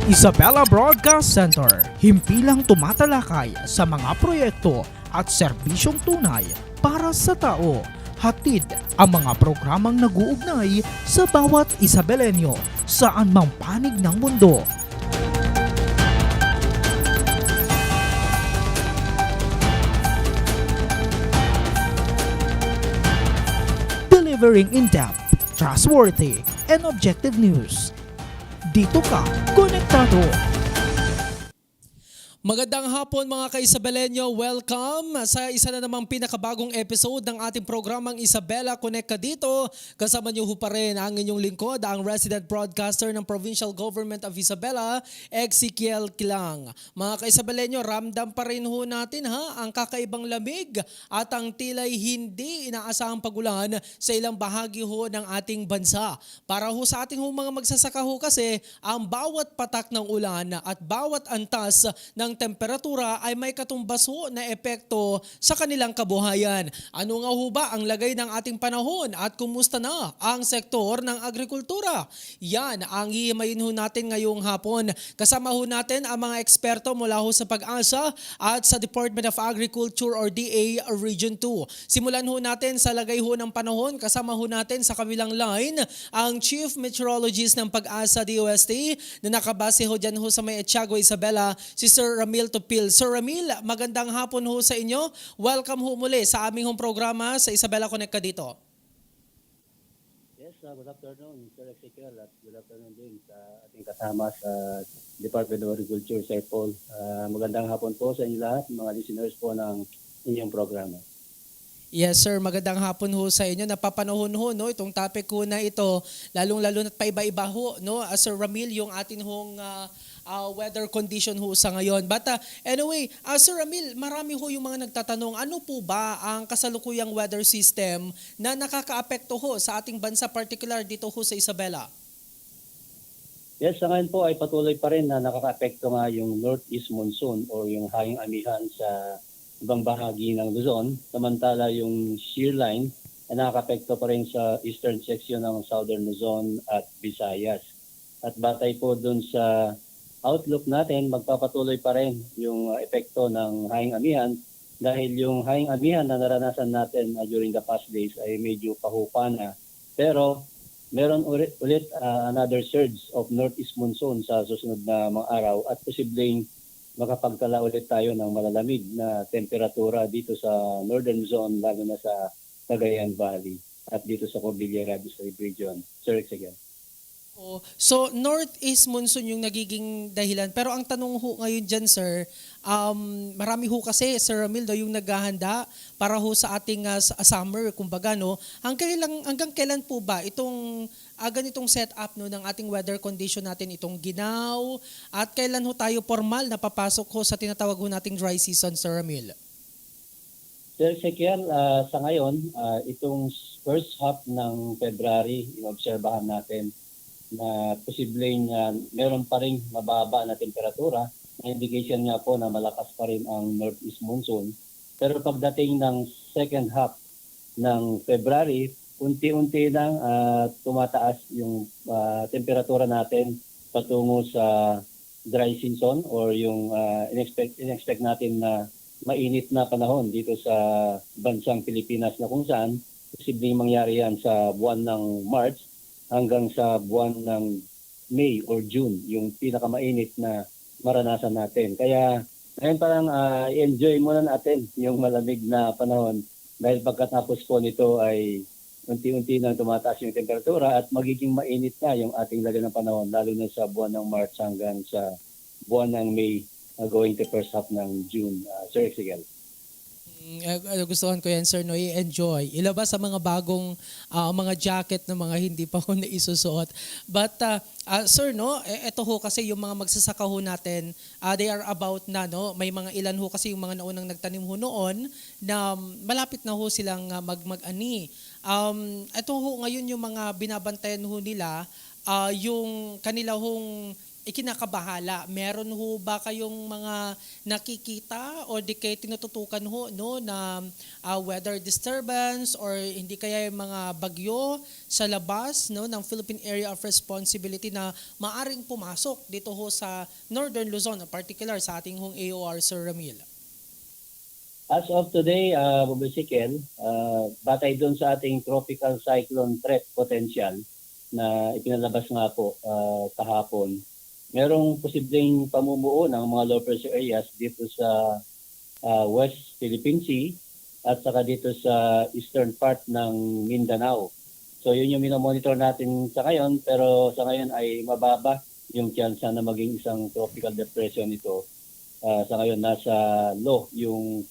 Isabela Broadcast Center, himpilang tumatalakay sa mga proyekto at serbisyong tunay para sa tao. Hatid ang mga programang nag-uugnay sa bawat Isabelenyo saan mang panig ng mundo. Delivering in-depth, trustworthy, and objective news. Dito ka, konektado. Magandang hapon mga ka-Isabelenyo, welcome sa isa na namang pinakabagong episode ng ating programang Isabela Connect ka dito. Kasama niyo ho pa rin ang inyong lingkod, ang resident broadcaster ng Provincial Government of Isabela, Ezekiel Kilang. Mga ka-Isabelenyo, ramdam pa rin ho natin ang kakaibang lamig at ang tila'y hindi inaasahang pagulan sa ilang bahagi ho ng ating bansa. Para ho sa ating ho mga magsasaka ho kasi, ang bawat patak ng ulan at bawat antas ng temperatura ay may katumbas ho na epekto sa kanilang kabuhayan. Ano nga ho ba ang lagay ng ating panahon at kumusta na ang sektor ng agrikultura? Yan ang hihimayin ho natin ngayong hapon. Kasama ho natin ang mga eksperto mula ho sa Pag-asa at sa Department of Agriculture or DA Region 2. Simulan ho natin sa lagay ho ng panahon. Kasama ho natin sa kabilang line ang Chief Meteorologist ng Pag-asa DOST na nakabase ho dyan ho sa may Etiago, Isabela, si Sir Ramil Tupil. Sir Ramil, magandang hapon ho sa inyo. Welcome ho muli sa aming hong programa sa Isabela Connect ka dito. Yes, good afternoon, Sir Ezekiel, at good afternoon din sa ating kasama sa Department of Agriculture, Sir Paul. Magandang hapon po sa inyo lahat, mga listeners po ng inyong programa. Yes sir, magandang hapon ho sa inyo. Napapanahon ho no, itong topic ho na ito, lalong-lalo na't paiba-iba ho. No? Sir Ramil, yung atin hong weather condition ho sa ngayon. But anyway, Sir Ramil, marami ho yung mga nagtatanong, ano po ba ang kasalukuyang weather system na nakakaapekto ho sa ating bansa, particular dito ho sa Isabela? Yes, sa ngayon po ay patuloy pa rin na nakaka-apekto nga yung northeast monsoon o yung hanging amihan sa ibang bahagi ng Luzon. Samantala yung shear line ay nakaka-apekto pa rin sa eastern section ng southern Luzon at Visayas. At batay po dun sa outlook natin, magpapatuloy pa rin yung epekto ng hanging amihan dahil yung hanging amihan na naranasan natin during the past days ay medyo pahupa na. Pero meron ulit another surge of northeast monsoon sa susunod na mga araw at posibleng makapagtala ulit tayo ng malalamig na temperatura dito sa northern zone, lalo na sa Cagayan Valley at dito sa Cordillera District Region. Sir Ezekiel. So northeast monsoon yung nagiging dahilan. Pero ang tanong ho ngayon dyan sir, marami ho kasi Sir Ramil yung naghahanda para ho sa ating summer, kumbaga no. Hanggang kailan po ba itong ganitong setup no ng ating weather condition natin, itong ginaw, at kailan ho tayo formal na papasok ho sa tinatawag ho nating dry season, Sir Ramil? Sir Ezekiel, sa ngayon, itong first half ng February, inobserbahan natin na posibleng meron pa rin mababa na temperatura, na indication nga po na malakas pa rin ang northeast monsoon. Pero pagdating ng second half ng February, unti-unti lang tumataas yung temperatura natin patungo sa dry season or yung in-expect natin na mainit na panahon dito sa bansang Pilipinas, na kung saan posibleng mangyari yan sa buwan ng March hanggang sa buwan ng May or June, yung pinakamainit na maranasan natin. Kaya ngayon parang i-enjoy muna natin yung malamig na panahon dahil pagkatapos po nito ay unti-unti nang tumataas yung temperatura at magiging mainit na yung ating lagay ng panahon, lalo na sa buwan ng March hanggang sa buwan ng May, going to first half ng June. Sir Ezekiel. Gustuhan ko yan, sir, no? I-enjoy. Ilabas sa mga bagong mga jacket na mga hindi pa ho na isusuot. But, sir, no, ito ho kasi yung mga magsasaka ho natin, they are about na, no? May mga ilan ho kasi yung mga naunang nagtanim ho noon na malapit na ho silang mag-ani. Ito ho ngayon yung mga binabantayan ho nila, yung kanila hong ikinakabahala. Meron ho ba kayong mga nakikita or di kayo tinututukan ho no na weather disturbance or hindi kaya yung mga bagyo sa labas no ng Philippine Area of Responsibility na maaring pumasok dito ho sa Northern Luzon, in particular sa ating hong AOR, Sir Ramil? As of today, Bubusikel, batay doon sa ating tropical cyclone threat potential na ipinalabas nga po kahapon, merong posibleng pamumuo ng mga low pressure areas dito sa West Philippine Sea at saka dito sa eastern part ng Mindanao. So yun yung minomonitor natin sa ngayon, pero sa ngayon ay mababa yung chance na maging isang tropical depression ito. Sa ngayon nasa low yung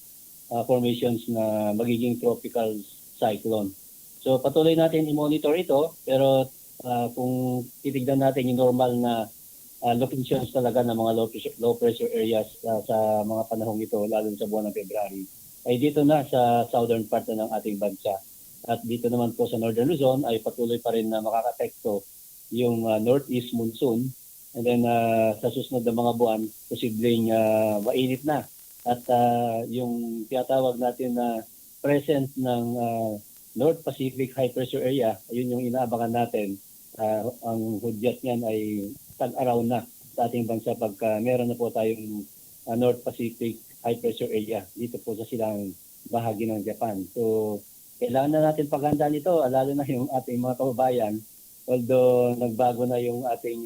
formations na magiging tropical cyclone. So patuloy natin i-monitor ito, pero kung titignan natin yung normal na locations talaga ng mga low pressure areas sa mga panahong ito, lalo sa buwan ng February, ay dito na sa southern part na ng ating bansa. At dito naman po sa Northern Luzon ay patuloy pa rin na makakapekto yung northeast monsoon. And then sa susunod na mga buwan, posibleng mainit na. At yung tinatawag natin na present ng North Pacific High Pressure Area, ayun yung inaabangan natin. Ang hudyat niyan ay tag-araw na sa ating bansa pagka meron na po tayong North Pacific High Pressure Area dito po sa silang bahagi ng Japan. So, kailangan na natin paghandaan ito, lalo na yung ating mga kababayan. Although nagbago na yung ating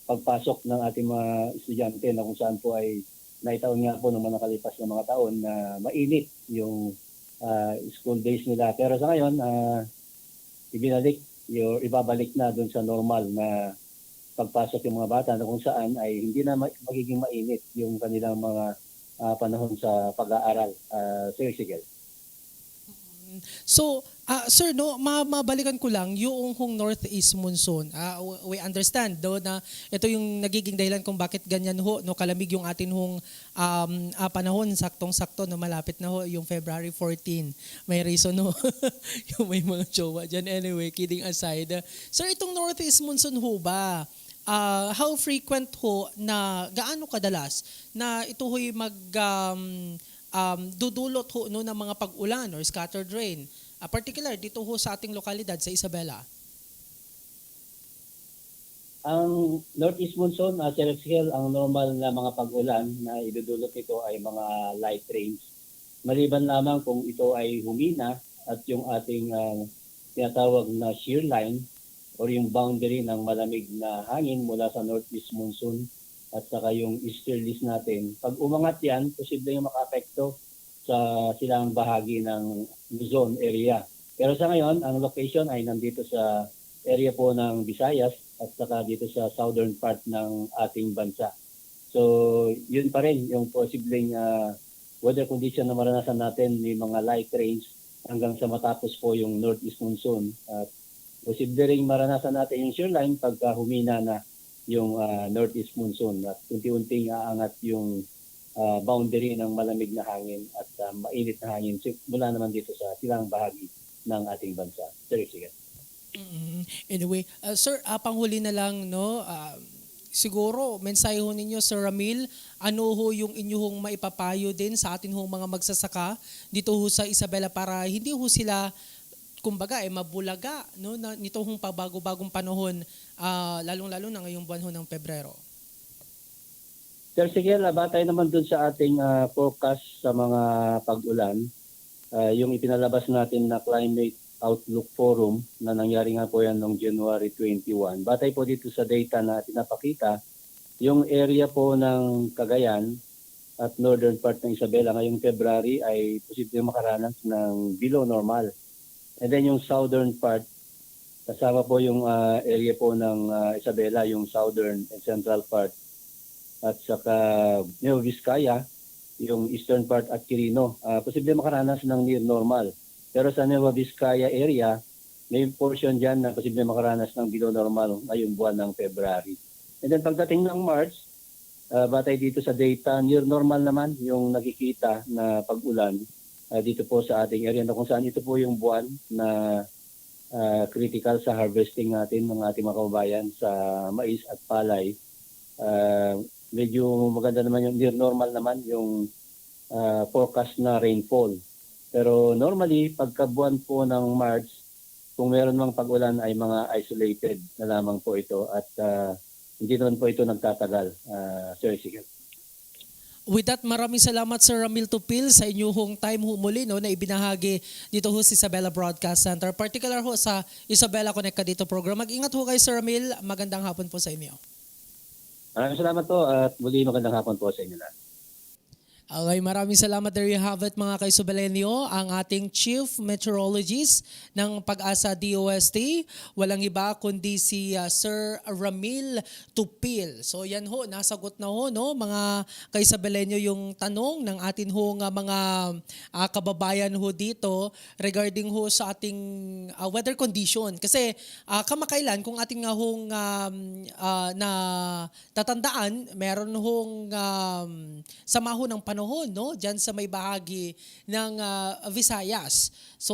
pagpasok ng ating mga estudyante na kung saan po ay naitaon nga po ng mga nakalipas na mga taon na mainit yung school days nila. Pero sa ngayon, ibabalik na dun sa normal na pagpasok yung mga bata na kung saan ay hindi na magiging mainit yung kanilang mga panahon sa pag-aaral. Sige. So, sir, no, mabalikan ko lang yung hong northeast monsoon. We understand do na ito yung nagiging dahilan kung bakit ganyan ho, no, kalamig yung atin hong panahon, saktong-sakto no, malapit na ho yung February 14. May reason no. Yung may mga jowa diyan. Anyway, kidding aside. Sir, itong northeast monsoon ho ba? How frequent ho na gaano kadalas na ito ho'y dudulot ho no, ng mga pag-ulan or scattered rain, particular dito ho sa ating lokalidad sa Isabela? Ang northeast monsoon, Sir Ezekiel, ang normal na mga pag-ulan na idudulot nito ay mga light rains. Maliban lamang kung ito ay humina at yung ating tinatawag na shear line or yung boundary ng malamig na hangin mula sa northeast monsoon at saka yung easterlies natin. Pag umangat yan, posible yung makaapekto sa silang bahagi ng Luzon area. Pero sa ngayon, ang location ay nandito sa area po ng Visayas at saka dito sa southern part ng ating bansa. So, yun pa rin yung posibleng weather condition na maranasan natin, may mga light rains hanggang sa matapos po yung northeast monsoon. At posible rin maranasan natin yung shear line pagka humina na yung northeast monsoon at unti-unting aangat yung boundary ng malamig na hangin at mainit na hangin mula naman dito sa silang bahagi ng ating bansa. Sige. Anyway, sir, panghuli na lang no, siguro mensahe ho ninyo, Sir Ramil, ano ho yung inyong maipapayo din sa atin ho mga magsasaka dito ho sa Isabela para hindi ho sila kumbaga mabulaga no na nito hong pabago-bagong panahon, lalong-lalo na ngayong buwan ho ng Pebrero. Sir Sigel, batay naman dun sa ating forecast sa mga pag-ulan, yung ipinalabas natin na Climate Outlook Forum na nangyari nga po yan noong January 21. Batay po dito sa data na pinapakita, yung area po ng Cagayan at northern part ng Isabela ngayong February ay posibleng makaranas ng below normal. And then yung southern part, kasama po yung area po ng Isabela, yung southern and central part. At saka Nueva Vizcaya, yung eastern part at Quirino, posible makaranas ng near normal. Pero sa Nueva Vizcaya area, may portion dyan na posible makaranas ng below normal ngayong buwan ng February. And then pagdating ng March, batay dito sa data, near normal naman yung nakikita na pag-ulan dito po sa ating area na kung saan ito po yung buwan na critical sa harvesting natin ng ating mga kababayan sa mais at palay. Medyo maganda naman yung near normal naman yung forecast na rainfall. Pero normally, pagkabuan po ng March, kung meron mang pag-ulan ay mga isolated na lamang po ito at hindi naman po ito nagtatagal, Sir Ezekiel. With that, maraming salamat Sir Ramil Tupil sa inyong time ho muli no, na ibinahagi dito ho sa Isabela Broadcast Center. Particular ho sa Isabela Connect ka dito program. Mag-ingat ho kayo Sir Ramil. Magandang hapon po sa inyo. Maraming salamat po at muli magandang hapon po sa inyo lahat. Okay, maraming salamat. There you have it mga kaisubalenyo, ang ating Chief Meteorologist ng Pag-asa DOST. Walang iba kundi si Sir Ramil Tupil. So yan ho, nasagot na ho no, mga kaisubalenyo yung tanong ng atin ho nga mga kababayan ho dito regarding ho sa ating weather condition. Kasi kamakailan kung ating nga hong na tatandaan, meron hong sama ho ng panahon no diyan sa may bahagi ng Visayas. So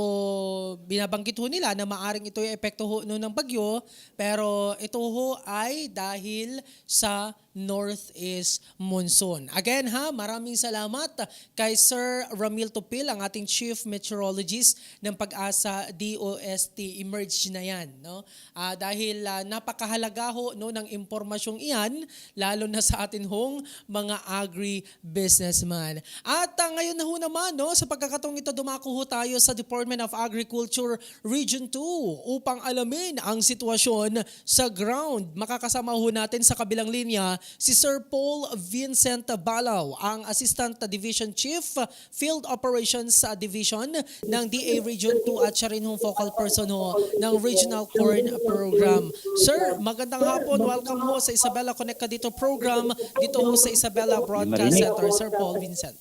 binabanggit ho nila na maaring ito yung epekto ho no ng bagyo, pero ito ho ay dahil sa northeast monsoon. Again maraming salamat kay Sir Ramil Tupil, ang ating Chief Meteorologist ng Pag-asa DOST. Emerge na yan no. Dahil napakahalaga ho no ng impormasyong iyan, lalo na sa atin hong mga agri-businessman. At ngayon na ho naman no, sa pagkakataong ito dumako ho tayo sa Department of Agriculture Region 2 upang alamin ang sitwasyon sa ground. Makakasama ho natin sa kabilang linya si Sir Paul Vincent Balaw, ang Assistant Division Chief Field Operations Division ng DA Region 2 at siya rin hong focal person ho ng Regional Corn Program. Sir, magandang hapon. Welcome ho sa Isabela Connect ka dito program dito ho sa Isabela Broadcast Center. Sir Paul Vincent.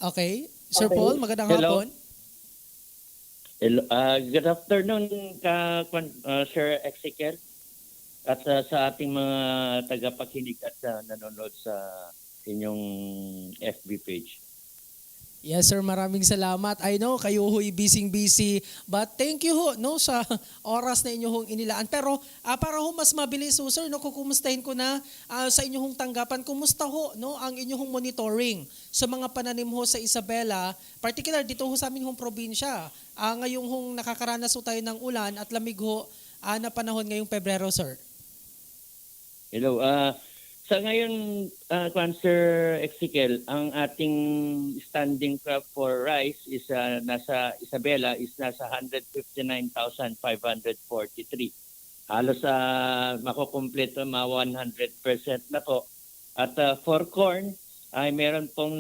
Okay. Sir Paul, magandang hapon. Hello. Good afternoon, Sir Ezekiel, at sa ating mga tagapakinig at nanonood sa inyong FB page. Yes sir, maraming salamat. I know kayo ho'y busy but thank you ho no sa oras na inyo hong inilaan. Pero para ho mas mabilis ho sir, no, kukumustahin ko na sa inyo hong tanggapan. Kumusta ho no ang inyo hong monitoring sa mga pananim ho sa Isabela, particular dito ho sa aming hong probinsya. Ngayong hong nakakaranas ho tayo ng ulan at lamig ho na panahon ngayong Pebrero sir. Hello. Sa ngayon, Sir Ezekiel, ang ating standing crop for rice is nasa Isabela is nasa 159,543. Halos makukumpleto mga 100% na po. At for corn, ay meron pong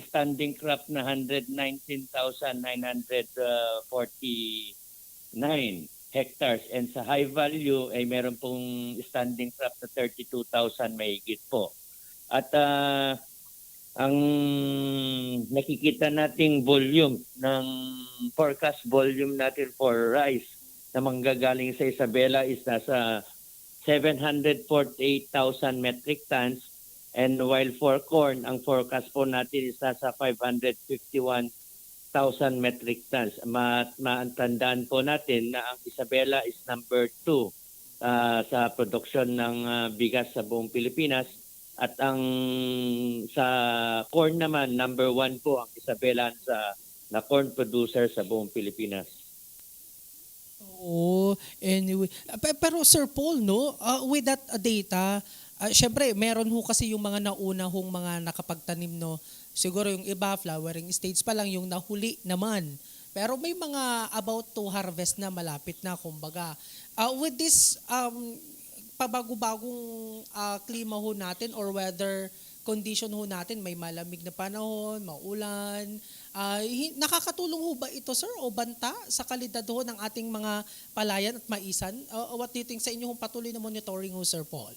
standing crop na 119,949 hectares, and sa high value ay meron pong standing crop na 32,000 mahigit po. At ang nakikita nating volume ng forecast volume natin for rice na manggagaling sa Isabela is nasa 748,000 metric tons, and while for corn, ang forecast po natin is nasa 551,000 metric tons. Matandaan po natin na ang Isabela is number 2 sa produksyon ng bigas sa buong Pilipinas, at ang sa corn naman number 1 po ang Isabela na corn producer sa buong Pilipinas. Oh, anyway. Pero Sir Paul, no, with that data, syempre meron ho kasi yung mga nauna hong mga nakapagtanim, no. Siguro yung iba, flowering stage pa lang, yung nahuli naman. Pero may mga about to harvest na, malapit na, kumbaga. With this pabago-bagong klima ho natin or weather condition ho natin, may malamig na panahon, maulan, nakakatulong ho ba ito, sir, o banta sa kalidad ho ng ating mga palayan at maisan? What do you think sa inyong patuloy na monitoring ho, Sir Paul?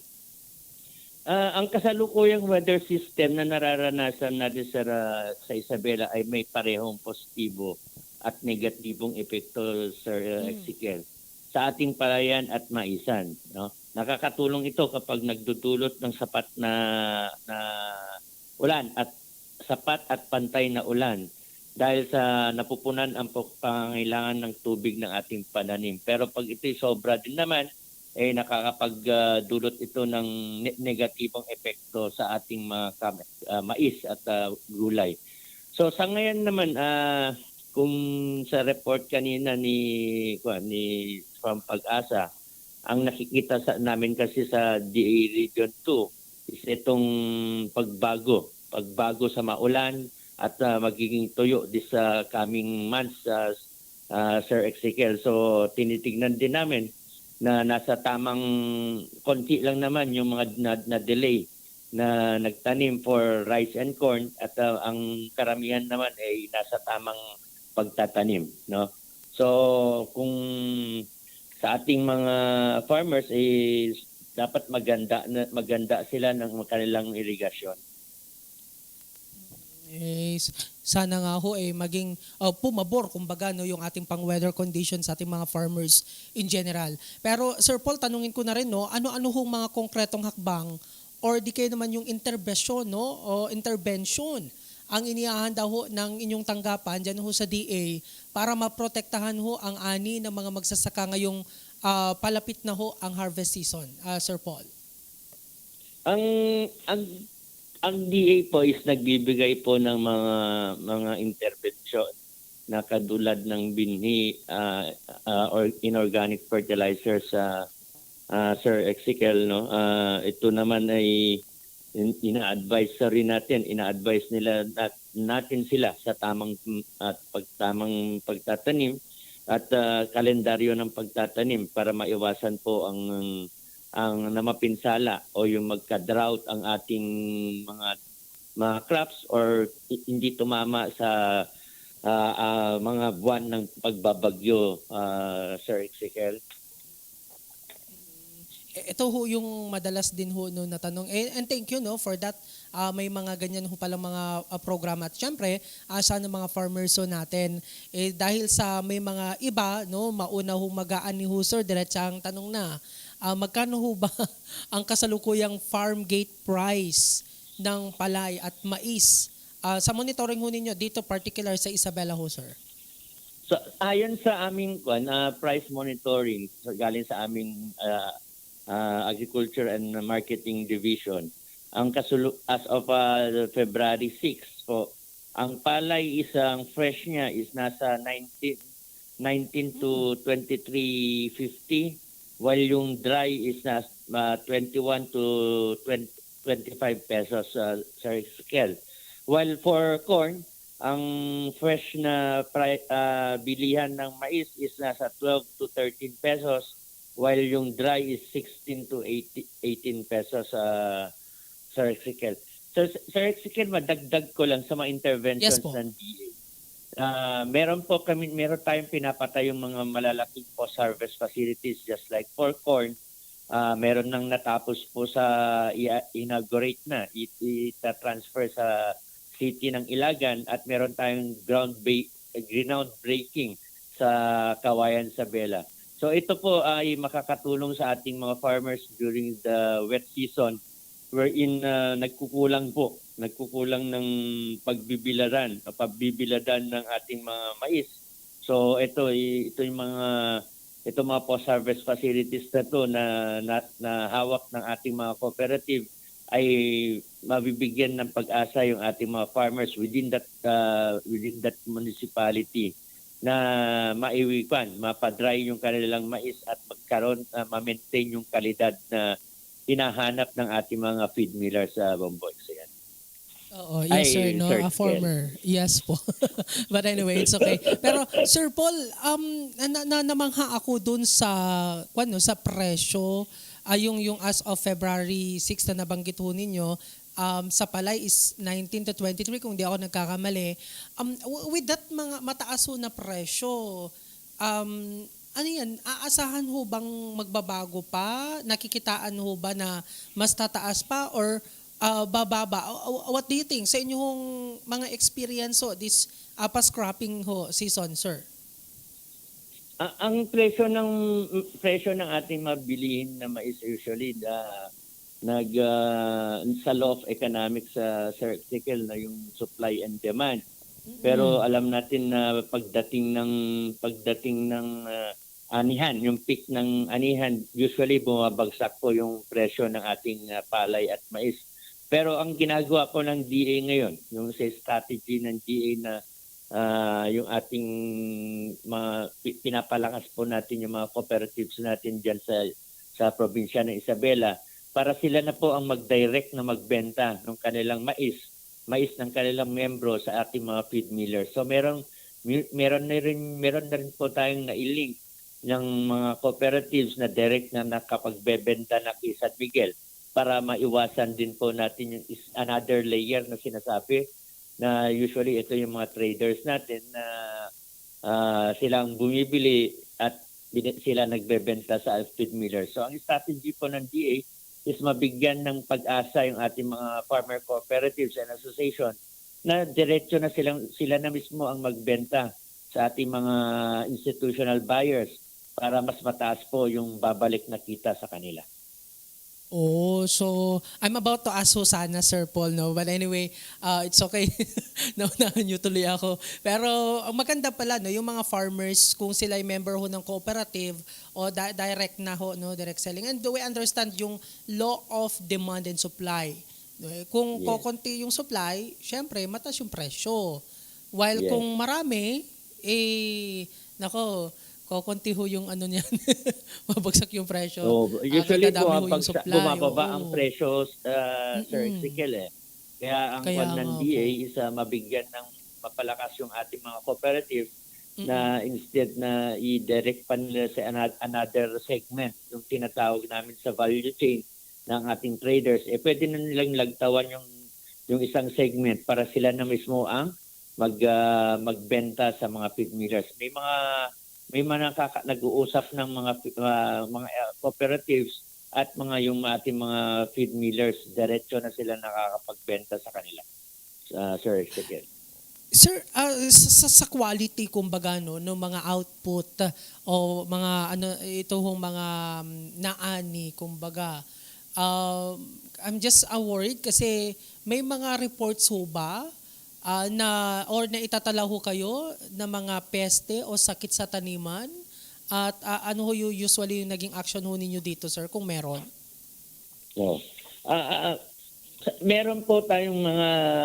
Ang kasalukuyang weather system na nararanasan natin sa Isabela ay may parehong positibo at negatibong epekto, Sir Ezekiel, sa ating palayan at maisan. No? Nakakatulong ito kapag nagdudulot ng sapat na ulan at sapat at pantay na ulan. dahil sa napupunan ang pangangailangan ng tubig ng ating pananim. Pero pag ito'y sobra din naman, nakakapagdulot ito ng negatibong epekto sa ating mga mais at gulay. So sa ngayon naman, kung sa report kanina ni from Pag-asa, ang nakikita namin kasi sa DA Region 2 is itong pagbago sa maulan at magiging tuyo this coming months, Sir Ezekiel. So tinitignan din namin na nasa tamang konti lang naman yung mga na-delay na nagtanim for rice and corn at ang karamihan naman ay nasa tamang pagtatanim, no? So kung sa ating mga farmers dapat maganda sila ng kanilang irigasyon. Sana nga ho maging pumabor kumbaga no yung ating pang weather conditions sa ating mga farmers in general. Pero Sir Paul, tanungin ko na rin no, ano-ano hong mga konkretong hakbang or di kayo naman yung intervention no o intervention ang inihahanda ho ng inyong tanggapan diyan ho sa DA para maprotektahan ho ang ani ng mga magsasaka ngayong palapit na ho ang harvest season, Sir Paul? Ang DA po is nagbibigay po ng mga intervention na kadulad ng binhi or inorganic fertilizers sa Sir Ezekiel, no. Ito naman ay ina-advise nila natin sila sa tamang pagtatanim at kalendaryo ng pagtatanim para maiwasan po ang namapinsala o yung magka-drought ang ating mga crops or hindi tumama sa mga buwan ng pagbabagyo, Sir Ezekiel. Ito ho yung madalas din ho no natanong. And thank you no for that. May mga ganyan ho pala mga programa at syempre sana mga farmers ho natin dahil sa may mga iba no mauna ho mag-aani ho sir diretsang tanong na magkano ho ba ang kasalukuyang farm gate price ng palay at mais sa monitoring ho ninyo dito particular sa Isabela ho sir? So ayon sa aming price monitoring galing sa aming Agriculture and Marketing Division, as of February 6 po, ang palay isang fresh niya is nasa 19 to 23.50 while yung dry is nasa 21 to 25 pesos sa scale. While for corn, ang fresh na bilihan ng mais is nasa 12 to 13 pesos while yung dry is 16 to 18 pesos Sir Ezekiel. So, Sir Ezekiel, madagdag ko lang sa mga interventions ng DA. Meron tayong pinapatay yung mga malalaking post-harvest facilities just like for corn. Meron nang natapos po sa inaugurate na, ita-transfer sa city ng Ilagan at meron tayong groundbreaking sa Kawayan Sabela. So ito po ay makakatulong sa ating mga farmers during the wet season wherein nagkukulang ng pagbibiladan ng ating mga mais. So ito yung mga post-harvest facilities na hawak ng ating mga cooperative ay mabibigyan ng pag-asa yung ating mga farmers within that municipality na mapadry yung kanilang mais at ma-maintain yung kalidad na hinahanap ng ating mga feed millers sa Bomboy. So yan. Oo, yes sir, no, a former. Yes po. But anyway, it's okay. Pero Sir Paul, namangha ako dun sa presyo, yung as of February 6 na nabanggit ho ninyo, sa palay is 19 to 23 kung di ako nagkakamali. With that mga mataas ho na presyo, ano yan, aasahan ho bang magbabago pa? Nakikitaan ho ba na mas tataas pa or bababa? What do you think sa inyong mga experience ho this past cropping ho season, sir? Ang presyo ng ating mabilihin na mais usually sa law of economics Sir Ezekiel na yung supply and demand. Pero alam natin na pagdating ng anihan, yung peak ng anihan, usually bumabagsak po yung presyo ng ating palay at mais. Pero ang ginagawa po ng DA ngayon, yung sa strategy ng DA na yung ating pinapalakas po natin yung mga cooperatives natin diyan sa probinsya ng Isabela para sila na po ang mag-direct na magbenta ng kanilang mais ng kanilang membro sa ating mga feed millers. So meron na rin po tayong nailink ng mga cooperatives na direct na nakapagbebenta na kay San Miguel para maiwasan din po natin yung another layer na sinasabi na usually ito yung mga traders natin na silang bumibili at sila nagbebenta sa feed millers. So ang strategy po ng DA is mabigyan ng pag-asa yung ating mga farmer cooperatives and association na diretso na sila na mismo ang magbenta sa ating mga institutional buyers para mas mataas po yung babalik na kita sa kanila. Oh, so I'm about to ask Susana, Sir Paul, no? But anyway, it's okay. Naunahan niyo tuloy ako. Pero ang maganda pala, no, yung mga farmers, kung sila ay member ho ng cooperative o direct na ho, no, direct selling. And do we understand yung law of demand and supply? No? Kung kokonti yung supply, syempre, mataas yung presyo. While kung marami, nako, kokonti ho yung ano niyan. Mabagsak yung presyo. So, usually bumababa ang Oo. presyo, Sir Ezekiel eh. Kaya ang Kaya kwan ng nga DA is mabigyan ng mapalakas yung ating mga cooperative na instead na i-direct pa nila sa another segment, yung tinatawag namin sa value chain ng ating traders, pwede na nilang lagtawan yung isang segment para sila na mismo ang magbenta sa mga feed millers. May mga nag-uusap ng mga cooperatives at yung ating mga feed millers, diretso na sila nakakapagbenta sa kanila. Sir Ezekiel. Sir, sa quality kumbaga no ng mga output o mga ito hong mga naani kumbaga. I'm just worried kasi may mga reports ho ba na itatala ho kayo na mga peste o sakit sa taniman? At ano ho usually yung naging action ho ninyo dito, sir, kung meron? No. Meron po tayong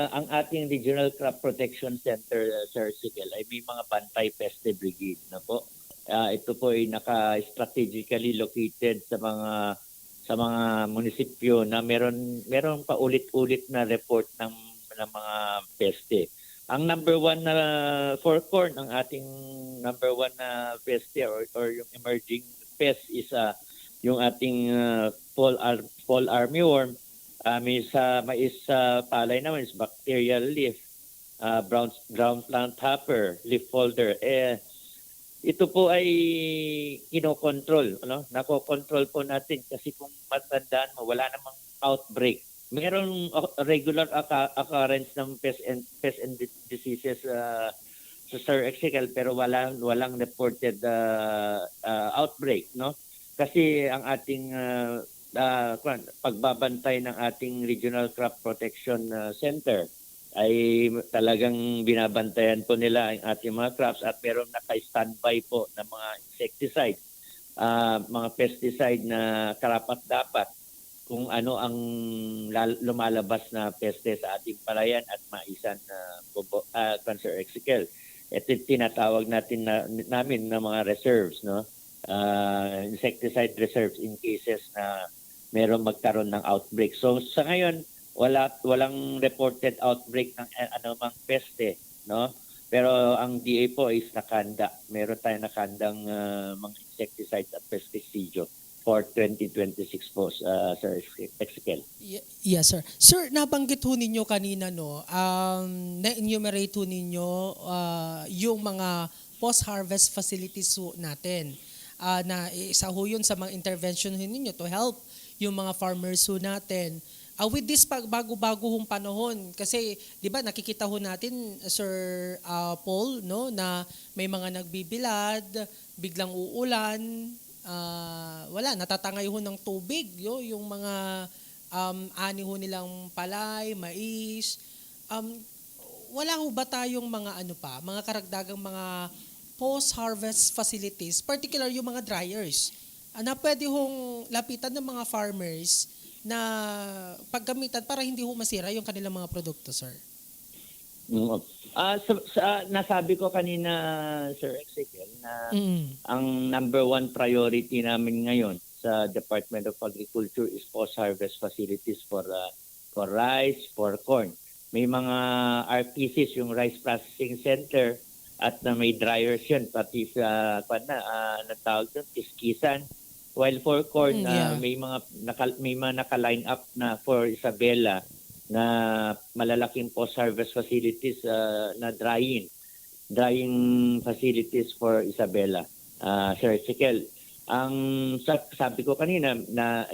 ang ating Regional Crop Protection Center, Sir Ezekiel, ay may mga Bantay Peste Brigade na po. Ito po ay naka-strategically located sa mga munisipyo na meron pa ulit-ulit na report ng mga peste. Ang number one na for corn, ang ating number one na peste or yung emerging pest is yung ating fall armyworm. May mais palay naman is bacterial leaf, brown plant hopper, leaf folder. Ito po ay kinokontrol, nako-control po natin kasi kung matandaan mo, wala namang outbreak. Meron regular occurrence ng pest and diseases sa Sir Ezekiel pero walang reported outbreak, no? Kasi ang ating pagbabantay ng ating Regional Crop Protection Center ay talagang binabantayan po nila ang ating mga crops at meron naka-standby po ng mga insecticide, mga pesticide na karapat-dapat kung ano ang lumalabas na peste sa ating palayan at maisan na Sir Ezekiel. Ito tinatawag namin na mga reserves, no? Insecticide reserves in cases na meron magkaroon ng outbreak. So sa ngayon walang reported outbreak ng anumang peste, no? Pero ang DA po is nakanda. Meron tayong nakandang mga insecticides at pesticidyo for 2026 po, Sir Ezekiel. Yes, sir. Sir, nabanggit ho ninyo kanina, no, na-enumerate ho ninyo yung mga post-harvest facilities ho natin. Na isa ho yun sa mga intervention ho ninyo to help yung mga farmers ho natin. With this bago-bago hong panahon, kasi di ba nakikita ho natin, Sir Paul, no, na may mga nagbibilad, biglang uulan, wala, natatangay ho ng tubig, yung mga ani ho nilang palay, mais. wala ho ba tayong mga mga karagdagang mga post-harvest facilities, particular yung mga dryers, na pwede hong lapitan ng mga farmers na paggamitan para hindi ho masira yung kanilang mga produkto, sir? Nasabi ko kanina, Sir Ezekiel, na Mm. ang number one priority namin ngayon sa Department of Agriculture is post-harvest facilities for rice, for corn. May mga RPCs, yung Rice Processing Center, at may dryers yun, pati sa, anong tawag doon, Kiskisan. While for corn, Yeah. may mga naka-line up na for Isabela na malalaking post-harvest facilities na drying facilities for Isabela. Sir Ezekiel, ang sabi ko kanina na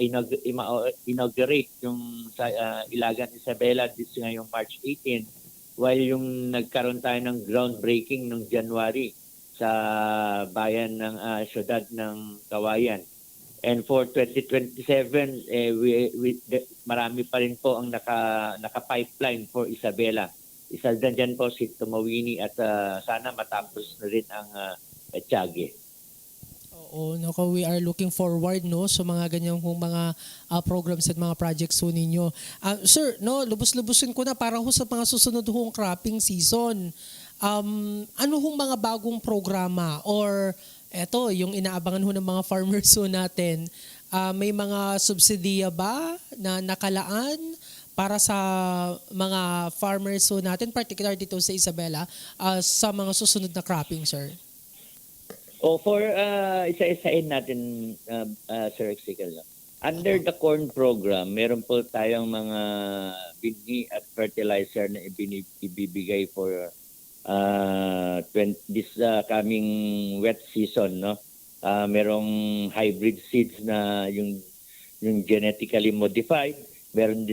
inaugurate yung sa Ilagan Isabela this ngayong March 18, while yung nagkaroon tayo ng groundbreaking noong January sa bayan ng syudad ng Kawayan. And for 2027, marami pa rin po ang naka-pipeline for Isabela. Isa dyan po si Tumawini at sana matapos na rin ang Etiague. Oo, we are looking forward sa mga ganyang mga programs at mga projects ho ninyo. Sir, lubos-lubusin ko na para ho sa mga susunod hong cropping season. Ano hong mga bagong programa or eto, yung inaabangan ho ng mga farmers ho natin, may mga subsidiya ba na nakalaan para sa mga farmers ho natin, particular dito sa Isabela, sa mga susunod na cropping, sir? For isa-isain natin, Sir Ezekiel. Under the corn program, meron po tayong mga binhi at fertilizer na ibibigay for this coming wet season, no? Merong hybrid seeds na yung genetically modified, meron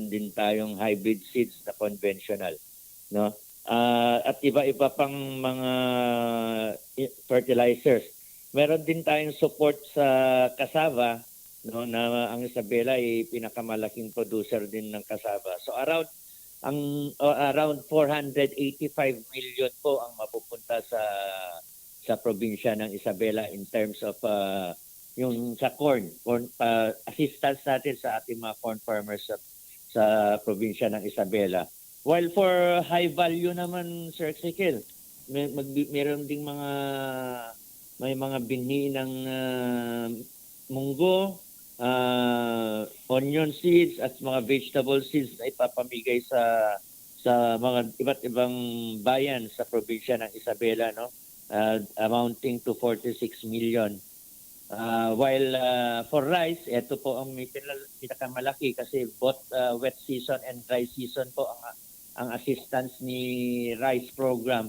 din tayong hybrid seeds na conventional, no? At iba-iba pang mga fertilizers. Meron din tayong support sa cassava, no, na ang Isabela ay pinakamalaking producer din ng cassava. So around 485 million po ang mapupunta sa probinsya ng Isabela in terms of yung sa corn assistance natin sa ating mga corn farmers sa probinsya ng Isabela. While for high value naman, Sir Ezekiel, meron ding may mga binhi ng munggo, onion seeds at mga vegetable seeds na ipapamigay sa mga iba't ibang bayan sa probinsya ng Isabela, no? Amounting to 46 million. While for rice, ito po ang pinakamalaki kasi both wet season and dry season po ang assistance ni rice program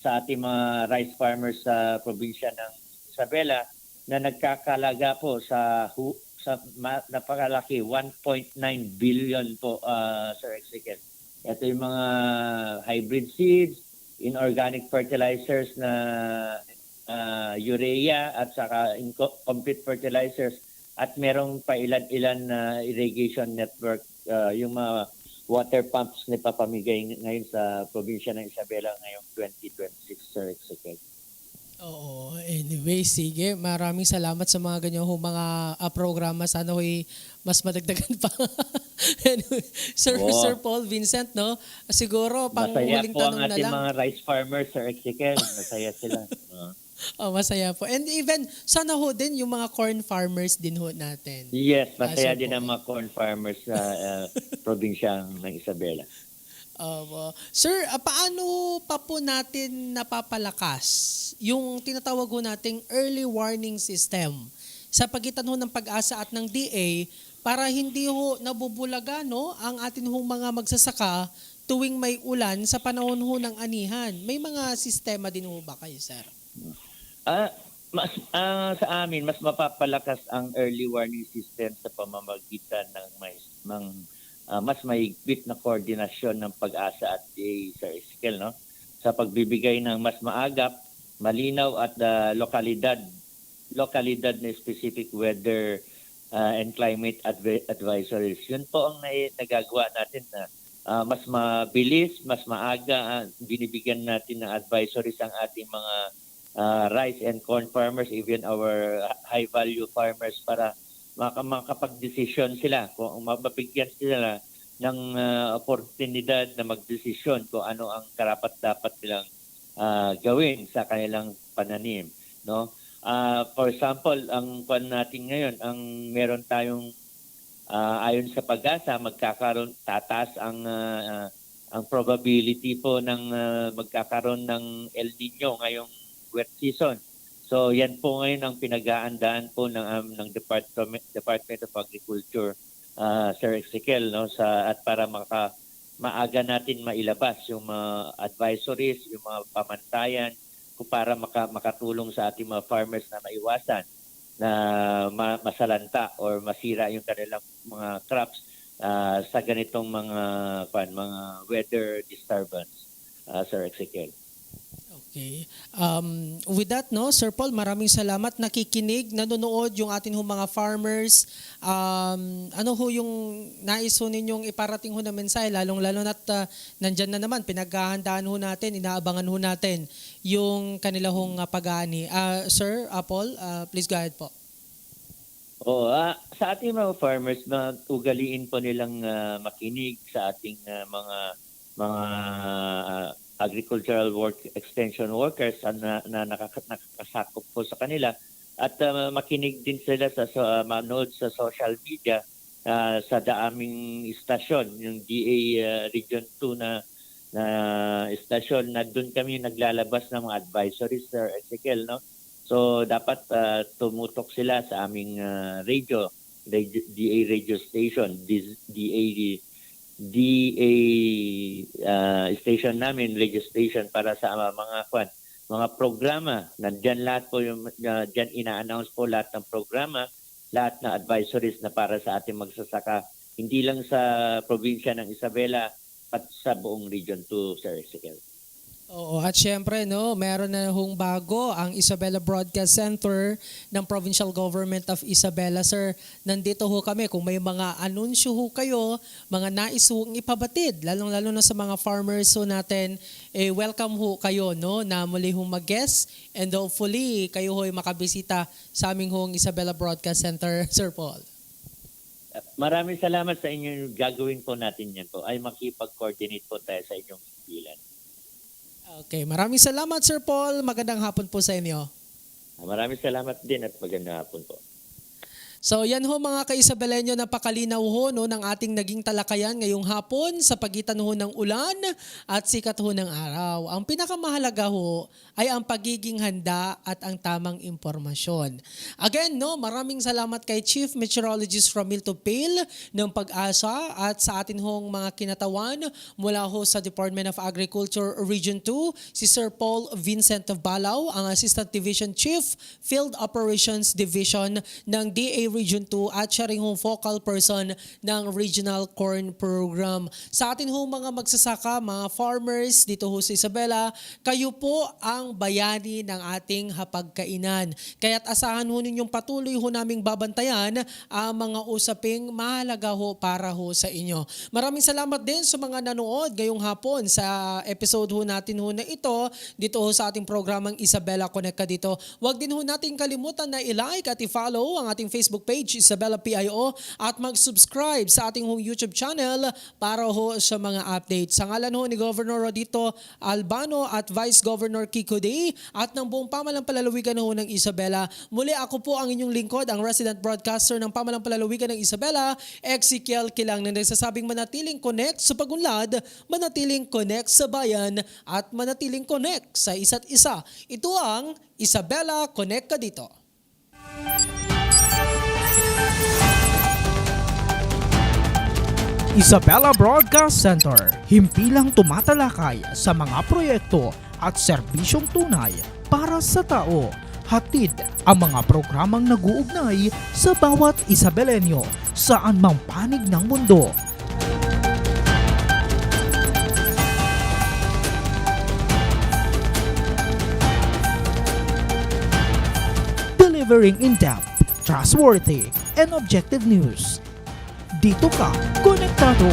sa ating mga rice farmers sa probinsya ng Isabela na nagkakalaga po sa napakalaki 1.9 billion po, Sir Ezekiel. Ito yung mga hybrid seeds, inorganic fertilizers na urea at saka complete fertilizers at merong pa ilan-ilan na irrigation network, yung mga water pumps na ipapamigay ngayon sa probinsya ng Isabela ngayong 2026, Sir Ezekiel. Oo, anyway, sige. Maraming salamat sa mga ganyan mga programa. Sana ho'y mas madagdagan pa. Anyway, Sir Paul Vincent, no? Siguro, pang masaya huling po tanong ang na ating lang. mga rice farmers, Sir Ezekiel. Masaya sila. Masaya po. And even, sana ho din yung mga corn farmers din ho natin. Yes, masaya Sir din Paul. ang mga corn farmers sa probinsya ng Isabela. Sir, paano pa po natin napapalakas yung tinatawag ho nating early warning system sa pagitan ho ng Pag-asa at ng DA para hindi ho nabubulaga ang atin hong mga magsasaka tuwing may ulan sa panahon ho ng anihan? May mga sistema din ho ba kayo, sir? Sa amin, mas mapapalakas ang early warning system sa pamamagitan ng mas mahigpit na koordinasyon ng Pag-asa at DA, Sir Ezekiel, no? Sa pagbibigay ng mas maagap, malinaw at lokalidad na specific weather and climate advisories. Yun po ang nagagawa natin na mas mabilis, mas maaga, binibigyan natin ng advisories ang ating mga rice and corn farmers, even our high-value farmers para makapag-desisyon sila, kung mabigyan sila ng oportunidad na magdesisyon kung ano ang karapat-dapat nilang gawin sa kanilang pananim, no? For example, ang pan natin ngayon, ang meron tayong ayon sa Pag-asa, tataas ang probability po ng magkakaroon ng El Nino ngayong wet season. So yan po ngayon ang pinag-aandaan po ng Department of Agriculture, Sir Ezekiel, no, at para maaga natin mailabas yung mga advisories, yung mga pamantayan para makatulong sa ating mga farmers na maiwasan na masalanta or masira yung kanilang mga crops sa ganitong mga weather disturbance, Sir Ezekiel. Okay. With that, no, Sir Paul, maraming salamat. Nakikinig, nanonood yung atin ho mga farmers. Ano ho yung nais ho ninyong iparating ho na mensahe, lalong-lalo na't nandyan na naman, pinaghahandaan ho natin, inaabangan ho natin yung kanila hong pag-aani. Sir Paul, please go ahead po. Sa ating mga farmers, ugaliin po nilang makinig sa ating mga agricultural extension workers na nakakasakop po sa kanila, at makinig din sila manood sa social media sa aming istasyon, yung DA Region 2 na istasyon, na doon kami naglalabas ng mga advisories, Sir Ezekiel, no? So dapat tumutok sila sa aming DA radio station, DA station namin, radio station, para sa mga programa. Nandiyan lahat po diyan ina-announce po lahat ng programa, lahat na advisories na para sa ating magsasaka, hindi lang sa probinsya ng Isabela, at sa buong Region 2, Sir Ezekiel. Oo, at syempre, no, meron na hong bago ang Isabela Broadcast Center ng Provincial Government of Isabela. Sir, nandito ho kami kung may mga anunsyo ho kayo, mga nais hong ipabatid, lalong-lalo na sa mga farmers ho natin, welcome ho kayo, no, na muli hong mag-guest, and hopefully kayo ho ay makabisita sa aming hong Isabela Broadcast Center, Sir Paul. Maraming salamat sa inyo. Gagawin po natin yan po ay makipag-coordinate po tayo sa inyong pilan. Okay, maraming salamat, Sir Paul. Magandang hapon po sa inyo. Maraming salamat din at magandang hapon po. So yan ho mga ka-Isabelenyo, napakalinaw ho no, ng ating naging talakayan ngayong hapon sa pagitan ho ng ulan at sikat ho ng araw. Ang pinakamahalaga ho ay ang pagiging handa at ang tamang impormasyon. Again, no, maraming salamat kay Chief Meteorologist Ramilto Pale ng Pag-asa at sa atin hong mga kinatawan mula ho sa Department of Agriculture Region 2, si Sir Paul Vincent of Balao, ang Assistant Division Chief Field Operations Division ng DA Region 2 at siya rin hong focal person ng Regional Corn Program. Sa atin hong mga magsasaka, mga farmers dito ho sa Isabela, kayo po ang bayani ng ating hapagkainan. Kaya't asahan ho ninyong patuloy ho naming babantayan ang mga usaping mahalaga ho para ho sa inyo. Maraming salamat din sa mga nanood ngayong hapon sa episode ho natin ho na ito dito ho sa ating programang Isabela Connect ka dito. Huwag din ho natin kalimutan na i-like at i-follow ang ating Facebook page Isabela PIO at mag-subscribe sa ating hong YouTube channel para ho sa mga updates. Sa ngalan ho ni Governor Rodito Albano at Vice Governor Kiko Day at ng buong pamalang palalawigan ho ng Isabela, muli ako po ang inyong lingkod, ang resident broadcaster ng pamalang palalawigan ng Isabela, Ezekiel Kilang, na nagsasabing manatiling connect sa pagunlad, manatiling connect sa bayan at manatiling connect sa isa't isa. Ito ang Isabela Connect ka dito. Isabela Broadcast Center, himpilang tumatalakay sa mga proyekto at serbisyong tunay para sa tao. Hatid ang mga programang nag-uugnay sa bawat Isabelenyo saan mang panig ng mundo. Delivering in-depth, trustworthy, and objective news. Dito ka, konektado.